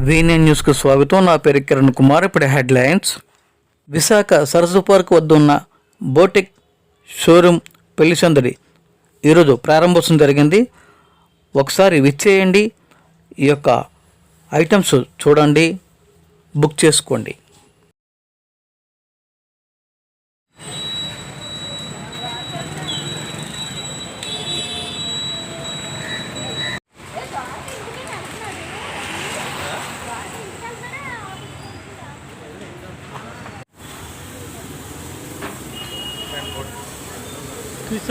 వీఎన్ఎన్ న్యూస్కు స్వాగతం. నా పేరు కిరణ్ కుమార్. ఇప్పుడు హెడ్లైన్స్. విశాఖ సరస్సు పార్క్ వద్ద ఉన్న బోటిక్ షోరూమ్ పెళ్లి సందడి ఈరోజు ప్రారంభోత్సవం జరిగింది. ఒకసారి విచ్చేయండి, ఈ యొక్క ఐటమ్స్ చూడండి, బుక్ చేసుకోండి.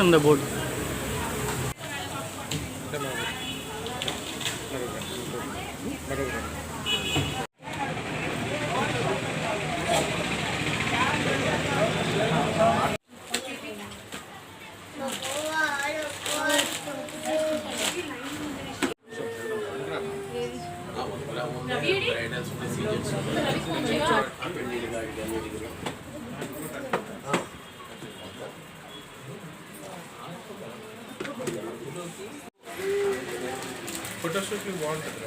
On the board. ఫోటోషూట్ బాగుంటుంది.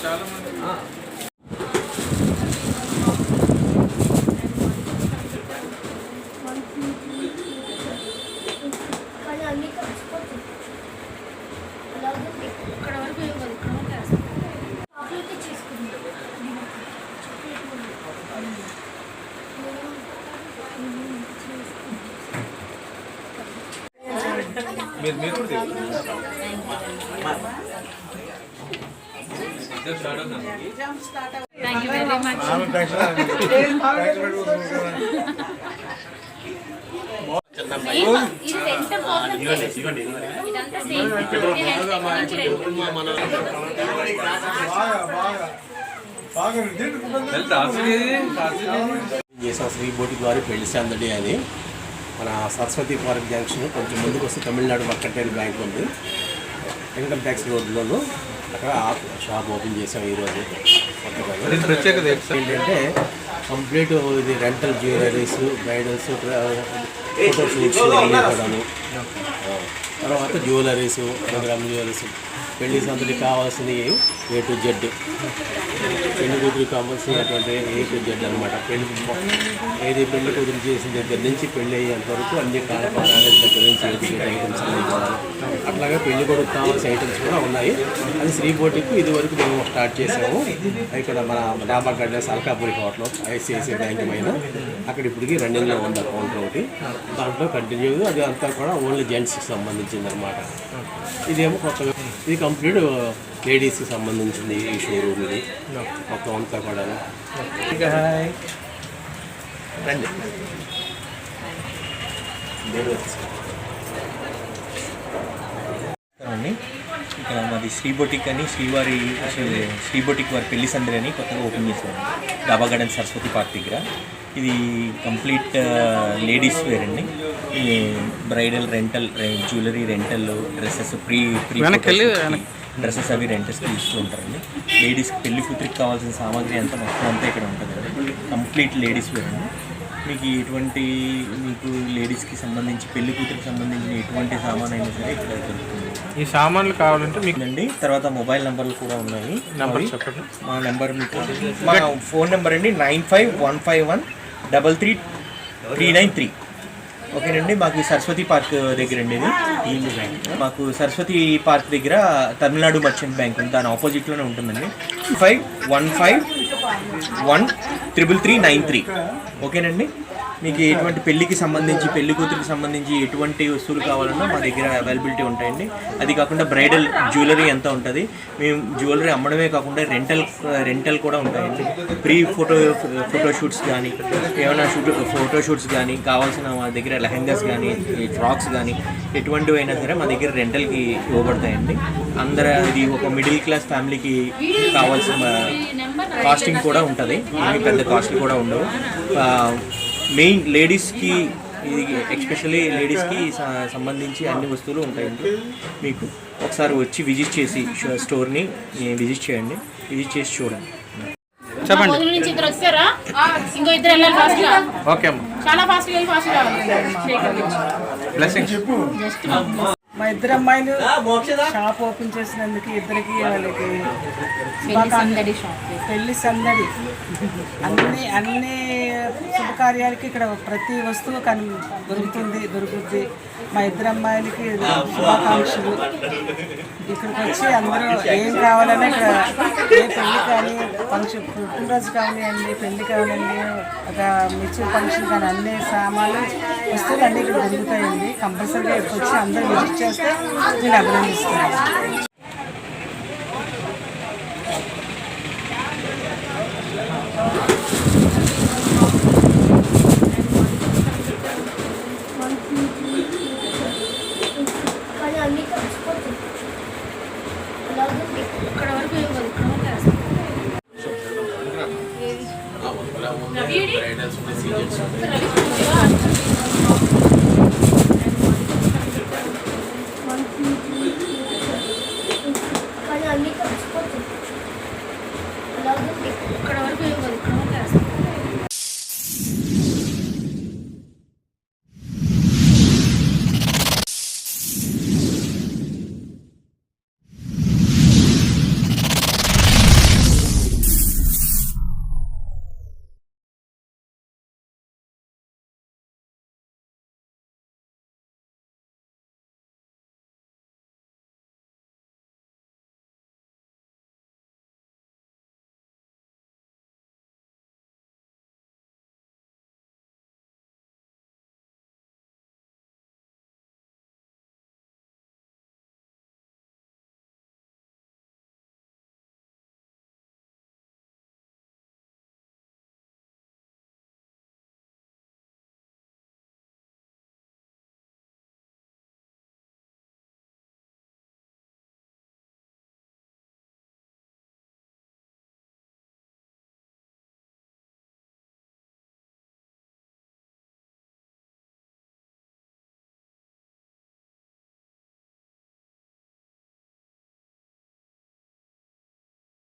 చాలా మంది మీరు Thank you very much. Shri boutique వారి పెళ్లి సందడి అని మన సరస్వతి పార్క్ జంక్షన్ కొంచెం ముందుకు వస్తే తమిళనాడు మర్కంటైల్ బ్యాంక్ ఉంది, ఇన్కమ్ ట్యాక్స్ రోడ్లోను. అక్కడ షాప్ ఓపెన్ చేసాం ఈరోజు. ప్రత్యేకత ఏంటంటే కంప్లీట్ ఇది rental jewelleries, bridals, photo shoots అన్నీ కూడాను. తర్వాత జ్యువెలరీస్, గ్రామ్ జ్యువెలరీస్, పెళ్లి సందడికి కావాల్సినవి A to Z, పెళ్లి కూతురికి కావాల్సినటువంటి A to Z అనమాట. ఏది పెళ్లి కూతురు చేసిన దగ్గర నుంచి పెళ్లి అయ్యేంత వరకు అన్ని కాలేజ్ దగ్గర నుంచి ఐటమ్స్ అన్నీ కూడా. అట్లాగే పెళ్లి కొడుకు కావాల్సిన ఐటమ్స్ కూడా ఉన్నాయి. అది శ్రీ బోటిక్ ఇది వరకు మేము స్టార్ట్ చేసాము. ఇక్కడ మన డాబా గడ్డెస్ అల్కాపురి హోటల్ ICICI బ్యాంక్ పైన అక్కడ ఇప్పటికి రన్నింగ్లో ఉంది కౌంటర్ ఒకటి. దాంట్లో కంటిన్యూగా అది అంతా కూడా ఓన్లీ జెంట్స్కి సంబంధించింది అనమాట. ఇదేమో కొత్తగా ఇది కంప్లీట్ లేడీస్కి సంబంధించింది ఈ షోరూమ్. ఇది మొత్తం అంతా కూడా రండి. అండి ఇక్కడ మాది శ్రీ బొటిక్ అని శ్రీ బొటిక్ వారి పెళ్లి సందడి అని కొత్తగా ఓపెన్ చేశారు డాబా గార్డెన్ సరస్వతి పార్క్ దగ్గర. ఇది కంప్లీట్ లేడీస్ వేర్ అండి. ఈ bridal rental, jewellery rental, dresses pre dresses అవి రెంటల్స్కి ఇస్తూ ఉంటారండి. లేడీస్కి పెళ్లి కూతురికి కావాల్సిన సామాగ్రి అంతా మొత్తం అంతా ఇక్కడ ఉంటుందండి. కంప్లీట్ లేడీస్ వేర్ అండి. మీకు లేడీస్కి సంబంధించి పెళ్లి కూతురికి సంబంధించిన ఎటువంటి సామాన్ అయినా సరే ఇక్కడ దొరుకుతుంది. ఈ సామాన్లు కావాలంటే మీకు అండి. తర్వాత మొబైల్ నెంబర్లు కూడా ఉన్నాయి. నెంబర్ చెప్పండి. మా నెంబర్ మీకు మా ఫోన్ నెంబర్ అండి 9515133393. ఓకేనండి. మాకు సరస్వతి పార్క్ దగ్గర అండి ఇది. మాకు సరస్వతి పార్క్ దగ్గర తమిళనాడు మర్చెంట్ బ్యాంక్ ఉంది, దాని ఆపోజిట్లోనే ఉంటుందండి. 515133393. ఓకేనండి. మీకు ఎటువంటి పెళ్లికి సంబంధించి పెళ్లి కూతురికి సంబంధించి ఎటువంటి వస్తువులు కావాలన్నా మా దగ్గర అవైలబిలిటీ ఉంటాయండి. అది కాకుండా బ్రైడల్ జ్యువెలరీ ఎంత ఉంటుంది. మేము జ్యువెలరీ అమ్మడమే కాకుండా రెంటల్ కూడా ఉంటాయండి. ప్రీ ఫోటోషూట్స్ కానీ ఏమైనా ఫోటోషూట్స్ కానీ కావాల్సిన మా దగ్గర లెహెంగాస్ కానీ ఫ్రాక్స్ కానీ ఎటువంటివి అయినా సరే మా దగ్గర రెంటల్కి ఇవ్వబడతాయండి. ఇది ఒక మిడిల్ క్లాస్ ఫ్యామిలీకి కావాల్సిన కాస్టింగ్ కూడా ఉంటుంది. ఏమి పెద్ద కాస్ట్లు కూడా ఉండవు. మెయిన్ లేడీస్కి ఇది ఎస్పెషల్లీ లేడీస్కి సంబంధించి అన్ని వస్తువులు ఉంటాయండి. మీకు ఒకసారి వచ్చి విజిట్ చేసి స్టోర్ని విజిట్ చేయండి, విజిట్ చేసి చూడండి. చెప్పండి. పొద్దున నుంచి ఇద్దరు వచ్చారా? ఇంకో ఇద్దరు వెళ్ళాలి ఫాస్ట్ గా. ఓకే అమ్మా. చాలా ఫాస్ట్ గా ఫాస్ట్ గా. బ్లెస్సింగ్స్. మా ఇద్దరు అమ్మాయిలు షాప్ ఓపెన్ చేసినందుకు ఇద్దరికి వాళ్ళకి పెళ్లి సందడి అన్ని శుభకార్యాలకి ఇక్కడ ప్రతి వస్తువు దొరుకుతుంది. మా ఇద్దరు అమ్మాయిలకి శుభాకాంక్షలు. ఇక్కడికి వచ్చి అందరూ ఏం కావాలన్నా ఇక్కడ ఏ పెళ్లి కానీ ఫంక్షన్ పుట్టినరోజు కానివ్వండి, పెళ్లి కానివ్వండి, ఒక మెచ్యూర్ ఫంక్షన్ కానీ అన్ని సామాన్లు వస్తువులు అన్నీ ఇక్కడ దొరుకుతాయండి. కంపల్సరీగా ఇక్కడికి వచ్చి అందరూ విజిట్ చేస్తే నేను అభినందిస్తున్నాను.